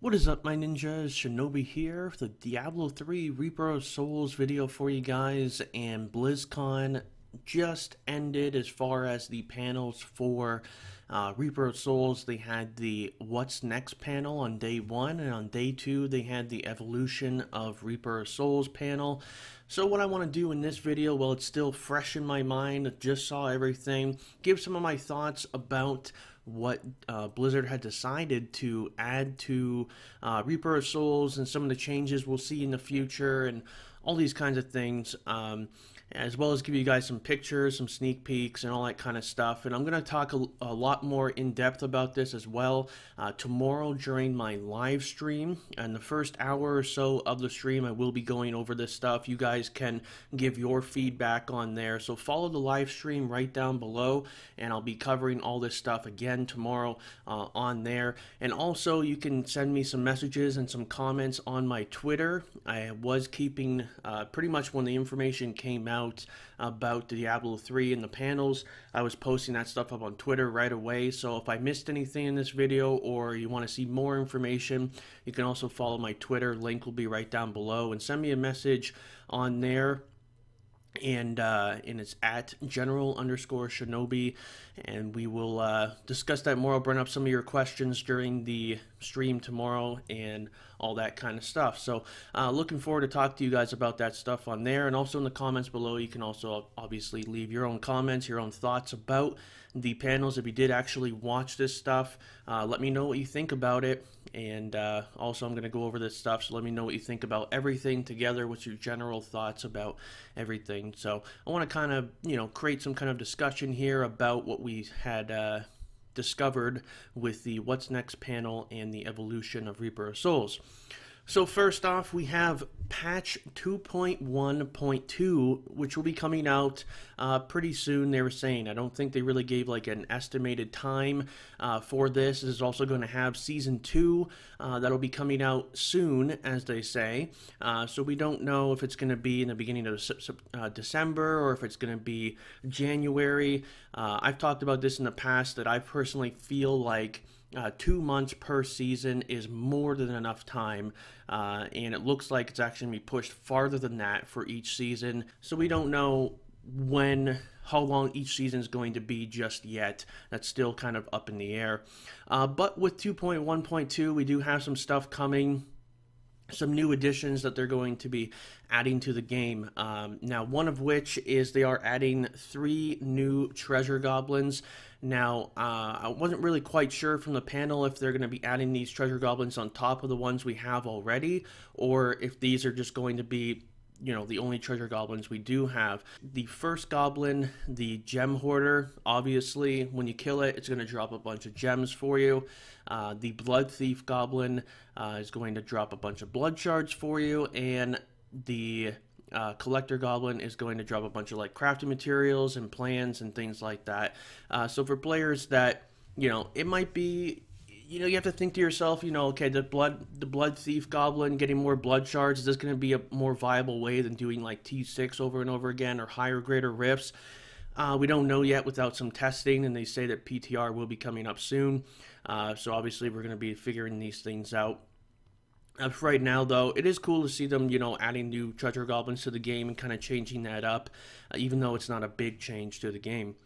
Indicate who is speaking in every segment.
Speaker 1: What is up, my ninjas? Shinobi here for the Diablo 3 Reaper of Souls video for you guys, and Blizzcon just ended as far as the panels for Reaper of Souls. They had the What's Next panel on day 1, and on day 2 they had the Evolution of Reaper of Souls panel. So what I want to do in this video, well, it's still fresh in my mind, just saw everything, give some of my thoughts about what Blizzard had decided to add to Reaper of Souls and some of the changes we'll see in the future and all these kinds of things, as well as give you guys some pictures, some sneak peeks, and all that kind of stuff. And I'm going to talk a lot more in depth about this as well tomorrow during my live stream. And the first hour or so of the stream, I will be going over this stuff. You guys can give your feedback on there. So follow the live stream right down below, and I'll be covering all this stuff again tomorrow on there. And also, you can send me some messages and some comments on my Twitter. I was keeping pretty much when the information came out about Diablo 3 and the panels, I was posting that stuff up on Twitter right away. So if I missed anything in this video or you want to see more information, you can also follow my Twitter. Link will be right down below, and send me a message on there. And it's at general_Shinobi, and we will discuss that more. I'll bring up some of your questions during the stream tomorrow and all that kind of stuff. So looking forward to talk to you guys about that stuff on there. And also in the comments below, you can also obviously leave your own comments, your own thoughts about the panels. If you did actually watch this stuff, let me know what you think about it. And also I'm going to go over this stuff, so let me know what you think about everything together. What's your general thoughts about everything? So I want to kind of, create some kind of discussion here about what we had discovered with the What's Next panel and the Evolution of Reaper of Souls. So first off, we have patch 2.1.2, which will be coming out pretty soon, they were saying. I don't think they really gave like an estimated time for this. This is also going to have Season 2 that'll be coming out soon, as they say. So we don't know if it's going to be in the beginning of December or if it's going to be January. I've talked about this in the past, that I personally feel like 2 months per season is more than enough time, and it looks like it's actually going to be pushed farther than that for each season. So we don't know how long each season is going to be just yet. That's still kind of up in the air. But with 2.1.2, we do have some stuff coming. Some new additions that they're going to be adding to the game. Now, one of which is they are adding 3 new treasure goblins. Now, I wasn't really quite sure from the panel if they're going to be adding these treasure goblins on top of the ones we have already, or if these are just going to be the only treasure goblins we do have. The first goblin, the gem hoarder, obviously when you kill it, it's going to drop a bunch of gems for you. The blood thief goblin is going to drop a bunch of blood shards for you, and the collector goblin is going to drop a bunch of like crafting materials and plans and things like that. So for players that, it might be, you have to think to yourself, okay, the blood thief goblin getting more blood shards, is this going to be a more viable way than doing like T6 over and over again, or higher greater rifts? We don't know yet without some testing, and they say that PTR will be coming up soon. So obviously we're going to be figuring these things out. For right now, though, it is cool to see them, adding new treasure goblins to the game and kind of changing that up, even though it's not a big change to the game.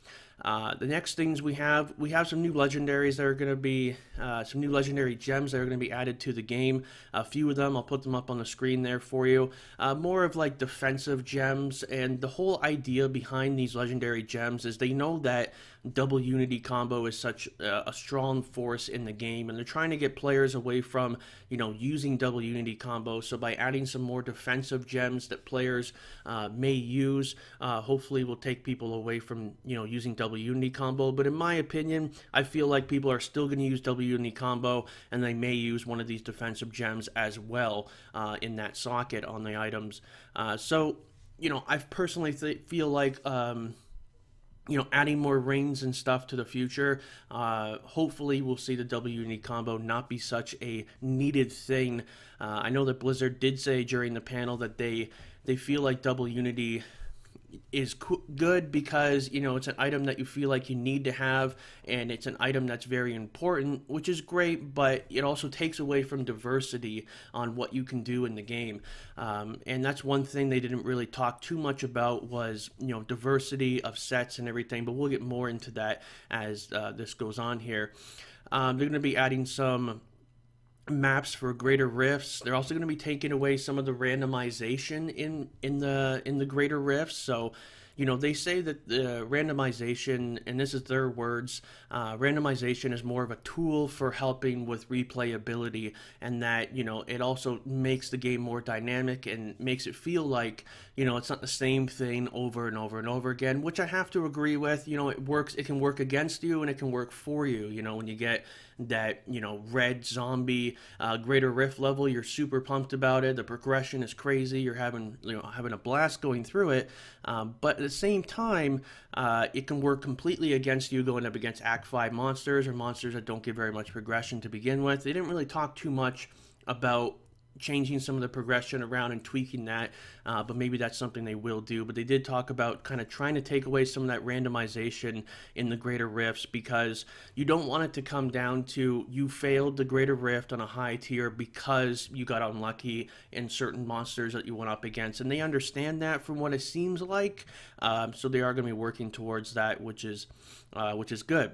Speaker 1: The next things we have some new legendaries that are going to be, some new legendary gems that are going to be added to the game. A few of them, I'll put them up on the screen there for you. More of like defensive gems, and the whole idea behind these legendary gems is they know that double unity combo is such a strong force in the game, and they're trying to get players away from, using double unity combo. So by adding some more defensive gems that players may use, hopefully will take people away from, using double unity combo. But in my opinion, I feel like people are still going to use double unity combo, and they may use one of these defensive gems as well in that socket on the items. So, I personally feel like adding more rings and stuff to the future, hopefully we'll see the double unity combo not be such a needed thing. I know that Blizzard did say during the panel that they feel like double unity is good because, you know, it's an item that you feel like you need to have, and it's an item that's very important, which is great, but it also takes away from diversity on what you can do in the game. And that's one thing they didn't really talk too much about was, you know, diversity of sets and everything, but we'll get more into that as this goes on here. They're going to be adding some maps for greater rifts. They're also going to be taking away some of the randomization in the greater rifts. So, you know, they say that the randomization, and this is their words, randomization is more of a tool for helping with replayability, and that, you know, it also makes the game more dynamic and makes it feel like, you know, it's not the same thing over and over and over again, which I have to agree with. You know, it works, it can work against you and it can work for you. You know, when you get that, you know, red zombie greater rift level, you're super pumped about it. The progression is crazy. You're having, you know, having a blast going through it. But at the same time, it can work completely against you going up against Act 5 monsters or monsters that don't give very much progression to begin with. They didn't really talk too much about changing some of the progression around and tweaking that, but maybe that's something they will do. But they did talk about kind of trying to take away some of that randomization in the greater rifts, because you don't want it to come down to you failed the greater rift on a high tier because you got unlucky in certain monsters that you went up against, and they understand that from what it seems like. So they are going to be working towards that, which is good.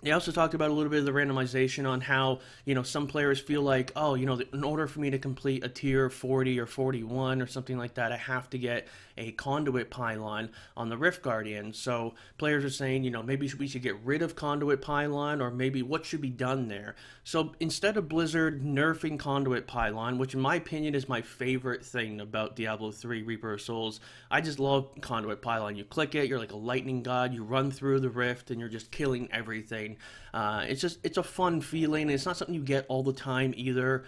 Speaker 1: They also talked about a little bit of the randomization on how, you know, some players feel like, oh, you know, in order for me to complete a tier 40 or 41 or something like that, I have to get a conduit pylon on the Rift Guardian. So players are saying, you know, maybe we should get rid of conduit pylon, or maybe what should be done there. So instead of Blizzard nerfing conduit pylon, which in my opinion is my favorite thing about Diablo 3 Reaper of Souls, I just love conduit pylon. You click it, you're like a lightning god, you run through the rift and you're just killing everything. It's a fun feeling. It's not something you get all the time either.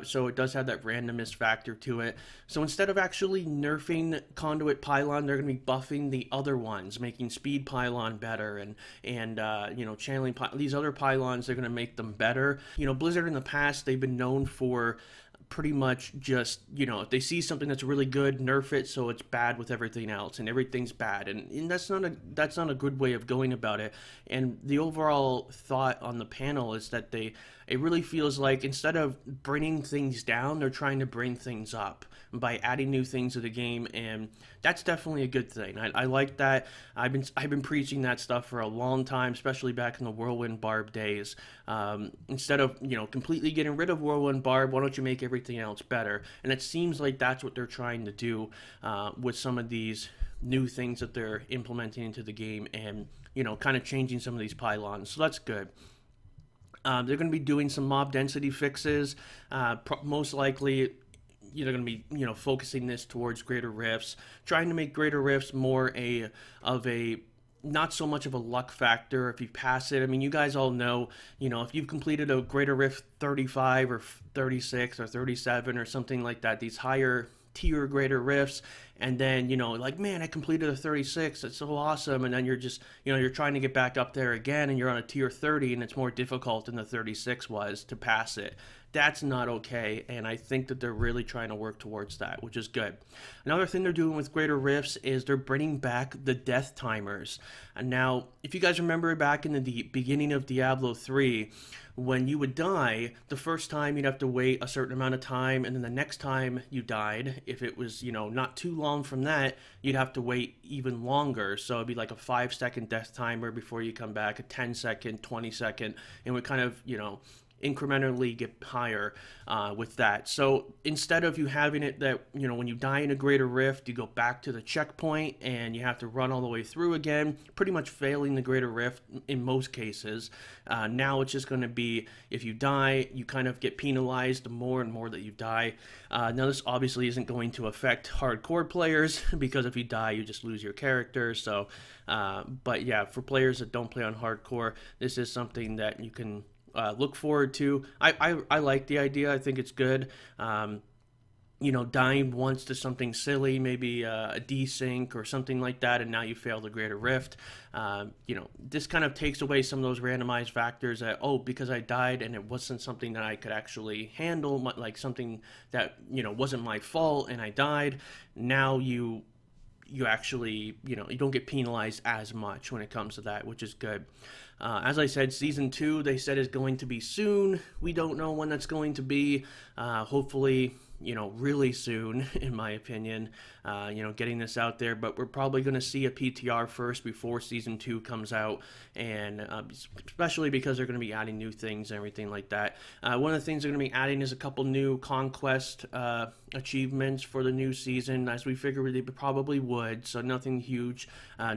Speaker 1: So it does have that randomness factor to it. So instead of actually nerfing conduit pylon, they're going to be buffing the other ones, making speed pylon better, and you know, channeling these other pylons. They're going to make them better. You know, Blizzard in the past, they've been known for pretty much just, you know, if they see something that's really good, nerf it so it's bad with everything else, and everything's bad, and that's not a good way of going about it. And the overall thought on the panel is that it really feels like instead of bringing things down, they're trying to bring things up by adding new things to the game, and that's definitely a good thing. I like that. I've been preaching that stuff for a long time, especially back in the Whirlwind Barb days. Instead of, you know, completely getting rid of Whirlwind Barb, why don't you make everything else better? And it seems like that's what they're trying to do with some of these new things that they're implementing into the game, and, you know, kind of changing some of these pylons. So that's good. They're going to be doing some mob density fixes, most likely. You're going to be, you know, focusing this towards greater rifts, trying to make greater rifts more of a not so much of a luck factor if you pass it. I mean, you guys all know, you know, if you've completed a greater rift 35 or 36 or 37 or something like that, these higher tier greater rifts, and then, you know, like, man, I completed a 36, it's so awesome, and then you're just, you know, you're trying to get back up there again, and you're on a tier 30, and it's more difficult than the 36 was to pass it. That's not okay, and I think that they're really trying to work towards that, which is good. Another thing they're doing with greater rifts is they're bringing back the death timers. And now, if you guys remember back in the beginning of Diablo 3, when you would die, the first time you'd have to wait a certain amount of time, and then the next time you died, if it was, you know, not too long from that, you'd have to wait even longer. So it'd be like a 5-second death timer before you come back, a 10-second, 20-second, and we kind of, you know, incrementally get higher with that. So instead of you having it that, you know, when you die in a greater rift, you go back to the checkpoint and you have to run all the way through again, pretty much failing the greater rift in most cases. Now it's just going to be, if you die, you kind of get penalized the more and more that you die. Now this obviously isn't going to affect hardcore players, because if you die, you just lose your character. So, but yeah, for players that don't play on hardcore, this is something that you can look forward to. I like the idea. I think it's good. You know, dying once to something silly, maybe a desync or something like that, and now you fail the greater rift. You know, this kind of takes away some of those randomized factors that, oh, because I died and it wasn't something that I could actually handle, like something that, you know, wasn't my fault and I died. Now you you actually, you don't get penalized as much when it comes to that, which is good. As I said, Season 2, they said is going to be soon. We don't know when that's going to be. Hopefully, really soon, in my opinion, getting this out there. But we're probably going to see a PTR first before Season 2 comes out, and especially because they're going to be adding new things and everything like that. One of the things they're going to be adding is a couple new Conquest achievements for the new season, as we figured they probably would, so nothing huge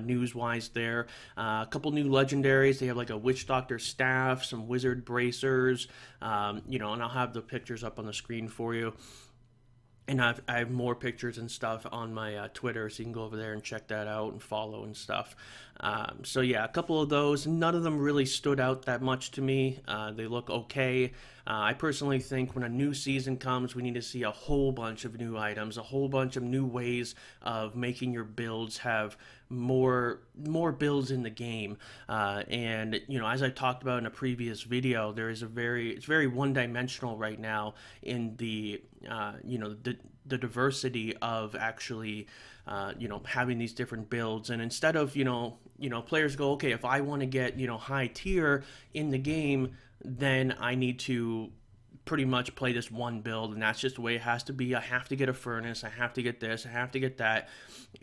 Speaker 1: news-wise there. A couple new legendaries. They have like a Witch Doctor staff, some Wizard bracers, and I'll have the pictures up on the screen for you. And I have more pictures and stuff on my Twitter, so you can go over there and check that out and follow and stuff. So yeah, a couple of those. None of them really stood out that much to me. They look okay. I personally think when a new season comes, we need to see a whole bunch of new items, a whole bunch of new ways of making your builds have more builds in the game. And as I talked about in a previous video, there is it's very one-dimensional right now in the the diversity of actually having these different builds. And instead of players go, okay, if I want to get high tier in the game, then I need to pretty much play this one build, and that's just the way it has to be. I have to get a furnace, I have to get this, I have to get that.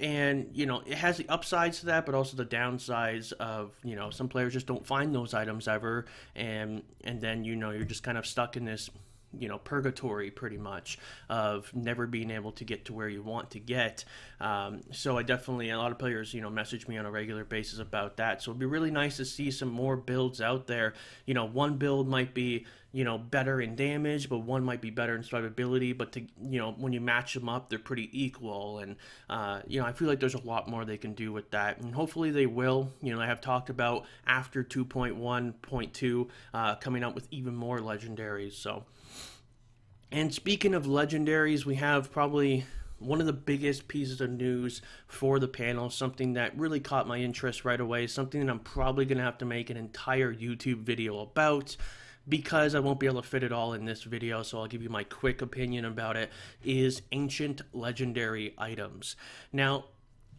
Speaker 1: And it has the upsides to that, but also the downsides of some players just don't find those items ever, and then you're just kind of stuck in this purgatory pretty much of never being able to get to where you want to get. So a lot of players message me on a regular basis about that. So it'd be really nice to see some more builds out there. One build might be better in damage, but one might be better in survivability, but when you match them up, they're pretty equal. And I feel like there's a lot more they can do with that, and hopefully they will. I have talked about after 2.1.2 coming out with even more legendaries. So, and speaking of legendaries, we have probably one of the biggest pieces of news for the panel, something that really caught my interest right away, something that I'm probably going to have to make an entire YouTube video about, because I won't be able to fit it all in this video, so I'll give you my quick opinion about it, is ancient legendary items. Now,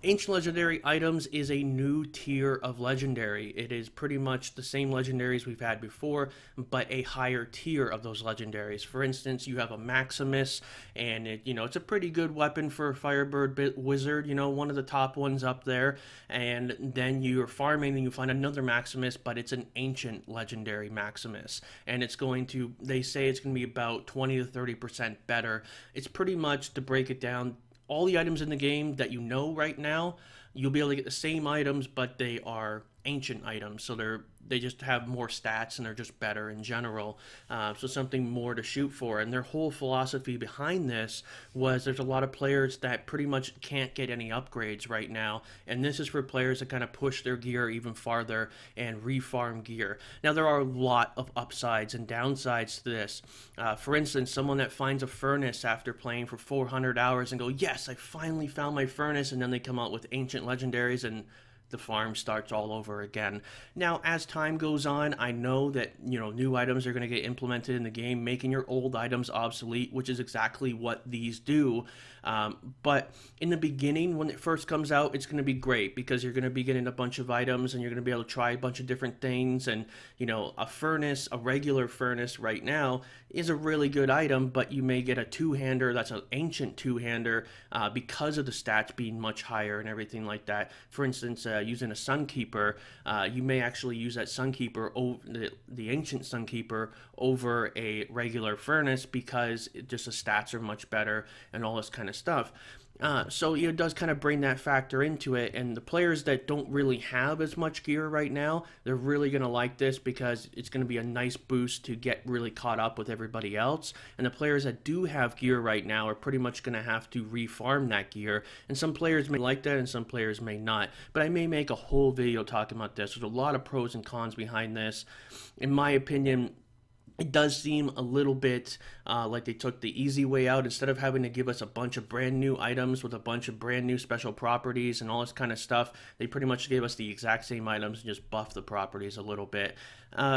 Speaker 1: ancient legendary items is a new tier of legendary. It is pretty much the same legendaries we've had before, but a higher tier of those legendaries. For instance, you have a Maximus, and it's a pretty good weapon for a Firebird Wizard, one of the top ones up there. And then you're farming and you find another Maximus, but it's an ancient legendary Maximus, and they say it's going to be about 20 to 30% better. It's pretty much, to break it down, all the items in the game that right now, you'll be able to get the same items, but they are ancient items, so they just have more stats and they're just better in general. So something more to shoot for. And their whole philosophy behind this was there's a lot of players that pretty much can't get any upgrades right now, and this is for players that kind of push their gear even farther and refarm gear. Now, there are a lot of upsides and downsides to this. For instance, someone that finds a furnace after playing for 400 hours and go, yes, I finally found my furnace, and then they come out with ancient legendaries and the farm starts all over again. Now, as time goes on, I know that new items are going to get implemented in the game, making your old items obsolete, which is exactly what these do. But in the beginning, when it first comes out, it's going to be great, because you're going to be getting a bunch of items and you're going to be able to try a bunch of different things. And a regular furnace right now is a really good item, but you may get a two-hander that's an ancient two-hander because of the stats being much higher and everything like that. For instance, using a Sunkeeper, you may actually use that Sunkeeper, the ancient Sunkeeper, over a regular furnace, because the stats are much better and all this kind of stuff. So it does kind of bring that factor into it, and the players that don't really have as much gear right now, they're really going to like this, because it's going to be a nice boost to get really caught up with everybody else. And the players that do have gear right now are pretty much going to have to refarm that gear, and some players may like that and some players may not. But I may make a whole video talking about this. There's a lot of pros and cons behind this. In my opinion, it does seem a little bit like they took the easy way out. Instead of having to give us a bunch of brand new items with a bunch of brand new special properties and all this kind of stuff, they pretty much gave us the exact same items and just buffed the properties a little bit.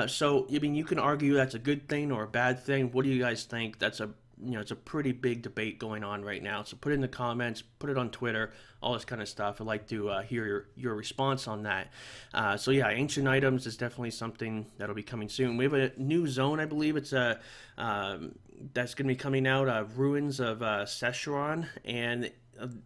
Speaker 1: So, I mean, you can argue that's a good thing or a bad thing. What do you guys think? That's a it's a pretty big debate going on right now. So put it in the comments, put it on Twitter, all this kind of stuff. I'd like to hear your response on that. So yeah, ancient items is definitely something that'll be coming soon. We have a new zone, I believe. It's a that's going to be coming out, Ruins of Szechuan, and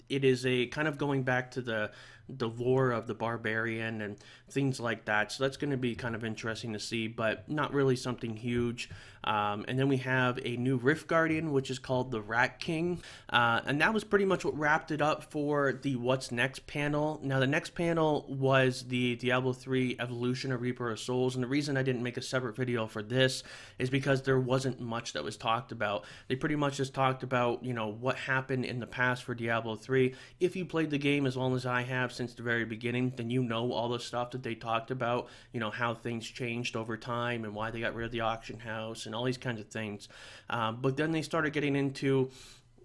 Speaker 1: it is a kind of going back to the lore of the barbarian and things like that. So that's going to be kind of interesting to see, but not really something huge. And then we have a new Rift Guardian, which is called the Rat King. And that was pretty much what wrapped it up for the What's Next panel. Now, the next panel was the Diablo 3 Evolution of Reaper of Souls. And the reason I didn't make a separate video for this is because there wasn't much that was talked about. They pretty much just talked about, what happened in the past for Diablo 3. If you played the game as long as I have since the very beginning, then you know all the stuff that they talked about, how things changed over time and why they got rid of the auction house and all these kinds of things. But then they started getting into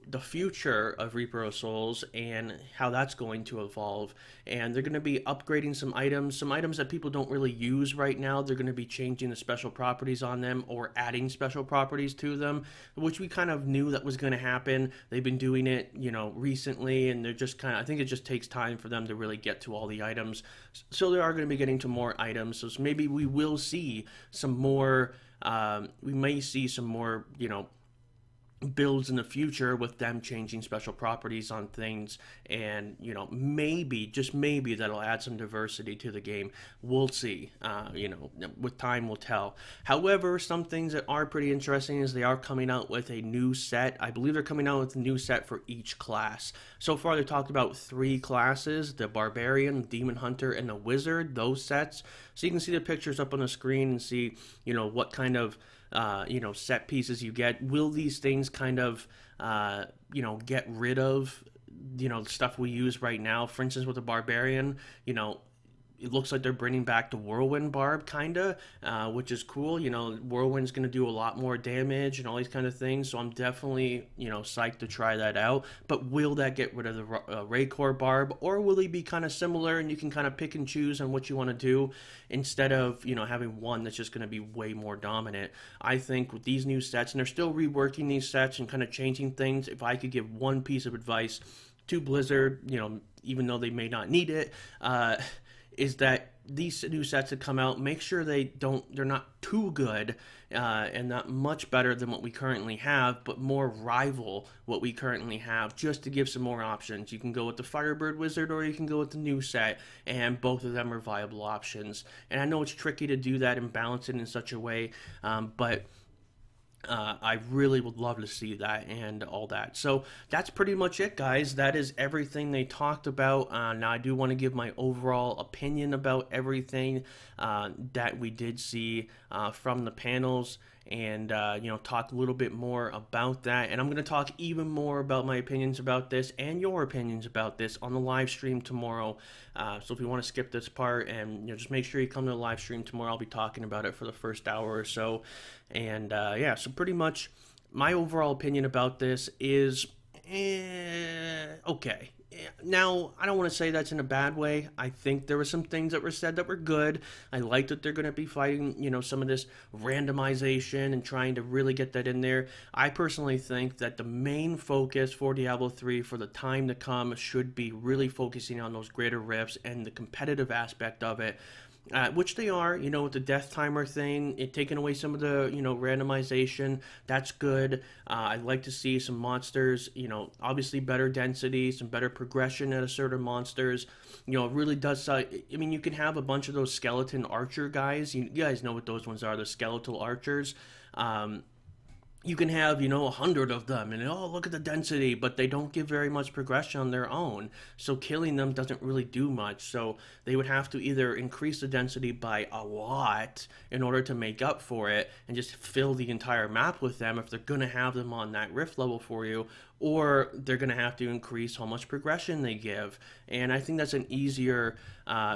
Speaker 1: the future of Reaper of Souls and how that's going to evolve. And they're going to be upgrading some items that people don't really use right now. They're going to be changing the special properties on them or adding special properties to them, which we kind of knew that was going to happen. They've been doing it, recently, and they're just I think it just takes time for them to really get to all the items. So they are going to be getting to more items. So maybe we will see some more, we may see some more, builds in the future with them changing special properties on things, and maybe, just maybe, that'll add some diversity to the game. We'll see. With time will tell. However, some things that are pretty interesting is they are coming out with a new set. I believe they're coming out with a new set for each class. So far they talked about 3 classes: the Barbarian, the Demon Hunter, and the Wizard. Those sets, so you can see the pictures up on the screen and see what kind of set pieces you get. Will these things kind of, get rid of, the stuff we use right now? For instance, with the Barbarian, it looks like they're bringing back the Whirlwind Barb, kinda, which is cool. Whirlwind's going to do a lot more damage and all these kind of things, so I'm definitely, psyched to try that out. But will that get rid of the Raycore Barb, or will they be kind of similar and you can kind of pick and choose on what you want to do instead of, having one that's just going to be way more dominant? I think with these new sets, and they're still reworking these sets and kind of changing things, if I could give one piece of advice to Blizzard, even though they may not need it, is that these new sets that come out, make sure they're not too good and not much better than what we currently have, but more rival what we currently have, just to give some more options. You can go with the Firebird Wizard or you can go with the new set, and both of them are viable options. And I know it's tricky to do that and balance it in such a way, but I really would love to see that and all that. So that's pretty much it, guys. That is everything they talked about. Now, I do want to give my overall opinion about everything that we did see from the panels, and talk a little bit more about that. And I'm going to talk even more about my opinions about this and your opinions about this on the live stream tomorrow. So if you want to skip this part, and just make sure you come to the live stream tomorrow. I'll be talking about it for the first hour or so. And yeah, so pretty much my overall opinion about this is okay. Now, I don't want to say that's in a bad way. I think there were some things that were said that were good. I like that they're going to be fighting, some of this randomization and trying to really get that in there. I personally think that the main focus for Diablo 3 for the time to come should be really focusing on those greater rifts and the competitive aspect of it. Which they are, with the death timer thing, taking away some of the, randomization. That's good. I'd like to see some monsters, obviously better density, some better progression out of certain monsters. It really does. I mean, you can have a bunch of those skeleton archer guys. You guys know what those ones are, the skeletal archers. You can have, 100 of them, and oh, look at the density, but they don't give very much progression on their own, so killing them doesn't really do much. So they would have to either increase the density by a lot in order to make up for it and just fill the entire map with them if they're going to have them on that rift level for you, or they're going to have to increase how much progression they give. And I think that's an easier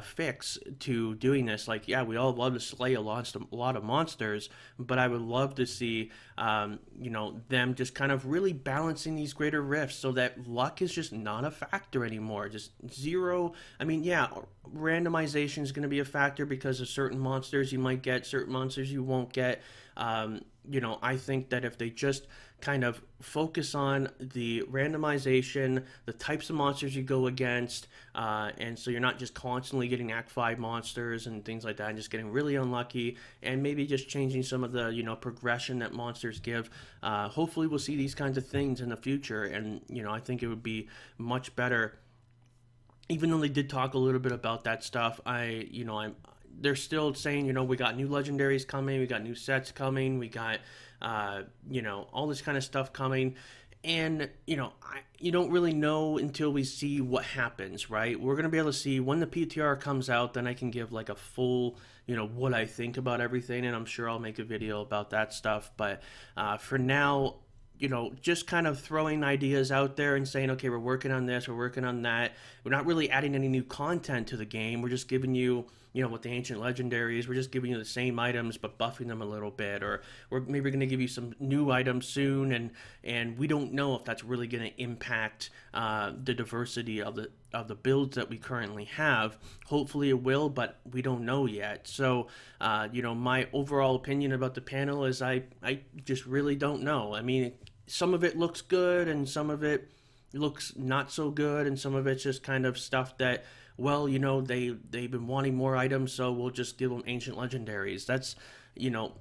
Speaker 1: fix to doing this. Like, yeah, we all love to slay a lot of monsters, but I would love to see, them just kind of really balancing these greater rifts so that luck is just not a factor anymore. Just zero. I mean, yeah, randomization is going to be a factor because of certain monsters you might get, certain monsters you won't get. You know, I think that if they just kind of focus on the randomization, the types of monsters you go against, and so you're not just constantly getting Act 5 monsters and things like that, and just getting really unlucky, and maybe just changing some of the, you know, progression that monsters give. Hopefully we'll see these kinds of things in the future, and, you know, I think it would be much better. Even though they did talk a little bit about that stuff, they're still saying, you know, we got new legendaries coming, we got new sets coming, we got, you know, all this kind of stuff coming. And, you know, you don't really know until we see what happens, right? We're going to be able to see when the PTR comes out, then I can give like a full, you know, what I think about everything. And I'm sure I'll make a video about that stuff. But for now, you know, just kind of throwing ideas out there and saying, okay, we're working on this, we're working on that. We're not really adding any new content to the game. We're just giving you, you know, with the ancient legendaries, we're just giving you the same items but buffing them a little bit, or we're maybe going to give you some new items soon, and we don't know if that's really going to impact the diversity of the builds that we currently have. Hopefully it will, but we don't know yet. So, you know, my overall opinion about the panel is I just really don't know. I mean, some of it looks good, and some of it looks not so good, and some of it's just kind of stuff that, well, you know, they've been wanting more items, so we'll just give them ancient legendaries. That's, you know,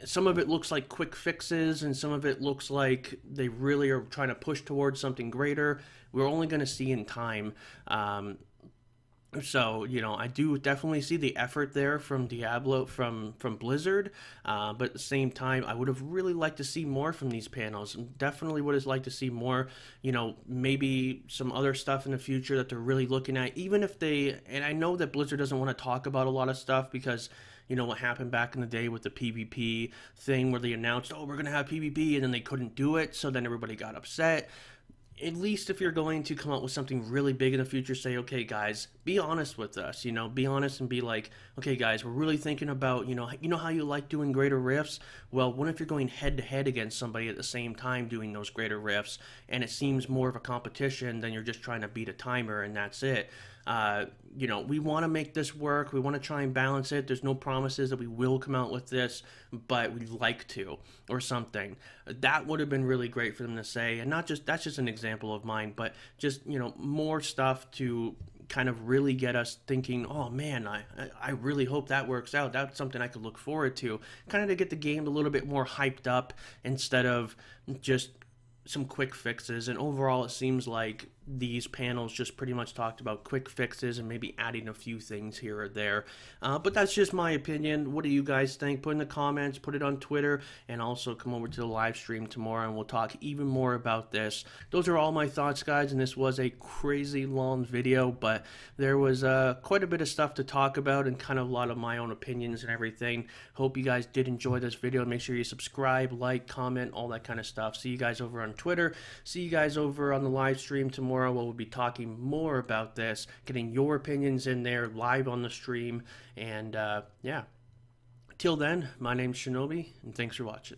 Speaker 1: some of it looks like quick fixes, and some of it looks like they really are trying to push towards something greater. We're only going to see in time. So, you know, I do definitely see the effort there from Diablo, from Blizzard, but at the same time, I would have really liked to see more from these panels. Definitely would have liked to see more, you know, maybe some other stuff in the future that they're really looking at, even if they, and I know that Blizzard doesn't want to talk about a lot of stuff because, you know, what happened back in the day with the PvP thing where they announced, oh, we're going to have PvP, and then they couldn't do it, so then everybody got upset. At least if you're going to come out with something really big in the future, say, okay, guys, be honest with us, you know, be honest and be like, okay, guys, we're really thinking about, you know how you like doing greater rifts? Well, what if you're going head to head against somebody at the same time doing those greater rifts, and it seems more of a competition than you're just trying to beat a timer and that's it? You know, we want to make this work. We want to try and balance it. There's no promises that we will come out with this, but we'd like to, or something. That would have been really great for them to say, and not just, that's just an example of mine, but just, you know, more stuff to kind of really get us thinking, oh man, I really hope that works out. That's something I could look forward to. Kind of to get the game a little bit more hyped up instead of just some quick fixes. And overall, it seems like these panels just pretty much talked about quick fixes and maybe adding a few things here or there. But that's just my opinion. What do you guys think? Put in the comments, put it on Twitter, and also come over to the live stream tomorrow and we'll talk even more about this. Those are all my thoughts, guys, and this was a crazy long video, but there was quite a bit of stuff to talk about and kind of a lot of my own opinions and everything. Hope you guys did enjoy this video. Make sure you subscribe, like, comment, all that kind of stuff. See you guys over on Twitter. See you guys over on the live stream tomorrow. We'll be talking more about this, getting your opinions in there live on the stream. And yeah, till then, my name's Shinobi, and thanks for watching.